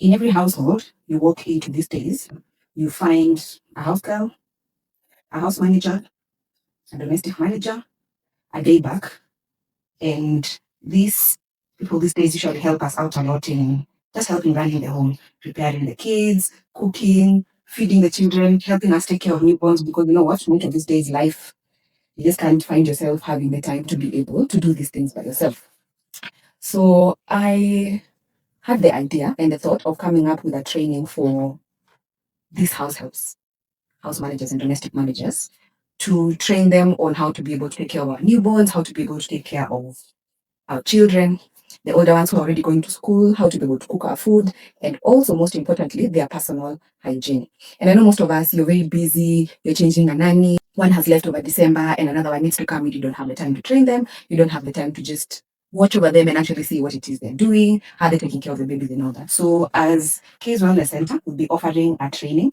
In every household you walk into these days, you find a house girl, a house manager, a domestic manager, a day back, and these people these days usually help us out a lot in just helping running the home, preparing the kids, cooking, feeding the children, helping us take care of newborns. Because you know what, most of these days, life, you just can't find yourself having the time to be able to do these things by yourself. So I had the idea and the thought of coming up with a training for these house helps, house managers and domestic managers, to train them on how to be able to take care of our newborns, how to be able to take care of our children, the older ones who are already going to school, how to be able to cook our food, and also, most importantly, their personal hygiene. And I know most of us, you're very busy, you're changing a nanny, one has left over December, and another one needs to come in. You don't have the time to train them, you don't have the time to just watch over them and actually see what it is they're doing, how they're taking care of the babies and all that. So, as K's Wellness Center, we'll be offering a training,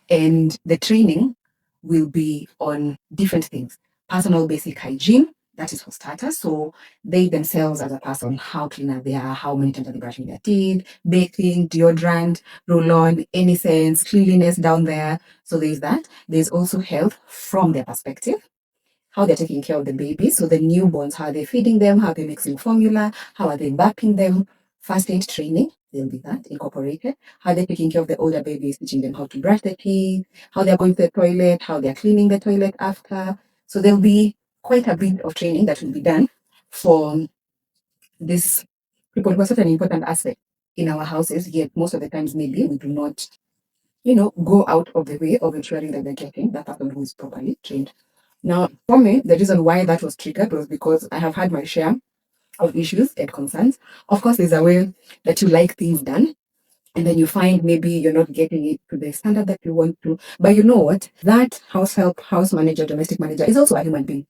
and the training will be on different things. Personal basic hygiene, that is for starters. So they themselves as a person, how clean they are, how many times are they brushing their teeth, bathing, deodorant, roll-on, any sense, cleanliness down there. So there's that. There's also health from their perspective, how they're taking care of the baby. So the newborns, how they're feeding them, how they're mixing formula, how are they bapping them, first aid training, there'll be that incorporated. How they're taking care of the older babies, teaching them how to brush their teeth, how they're going to the toilet, how they're cleaning the toilet after. So there'll be quite a bit of training that will be done for these people who are such an important aspect in our houses, yet most of the times maybe we do not, go out of the way of ensuring that they're getting that person who is properly trained. Now, for me, the reason why that was triggered was because I have had my share of issues and concerns. Of course, there's a way that you like things done, and then you find maybe you're not getting it to the standard that you want to. But you know what? That house help, house manager, domestic manager is also a human being.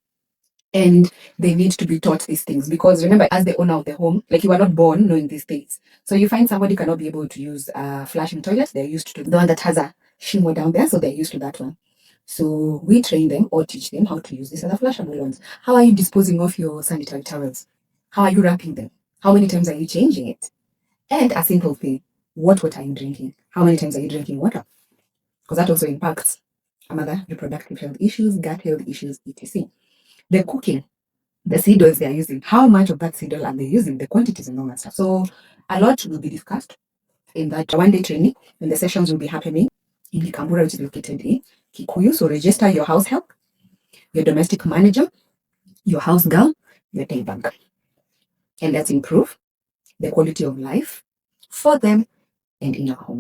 And they need to be taught these things because remember, as the owner of the home, like you are not born knowing these things. So you find somebody cannot be able to use a flushing toilet. They're used to the one that has a shimo down there, so they're used to that one. So we train them or teach them how to use these other flushable ones. How are you disposing of your sanitary towels? How are you wrapping them? How many times are you changing it? And a simple thing, what water are you drinking? How many times are you drinking water? Because that also impacts other reproductive health issues, gut health issues, etc. The cooking, the seed oils they are using, how much of that seed oil are they using, the quantities and all that stuff. So a lot will be discussed in that one-day training, and the sessions will be happening in Likambura, which is located in Kikuyu. So register your house help, your domestic manager, your house girl, your day bank, and let's improve the quality of life for them and in your home.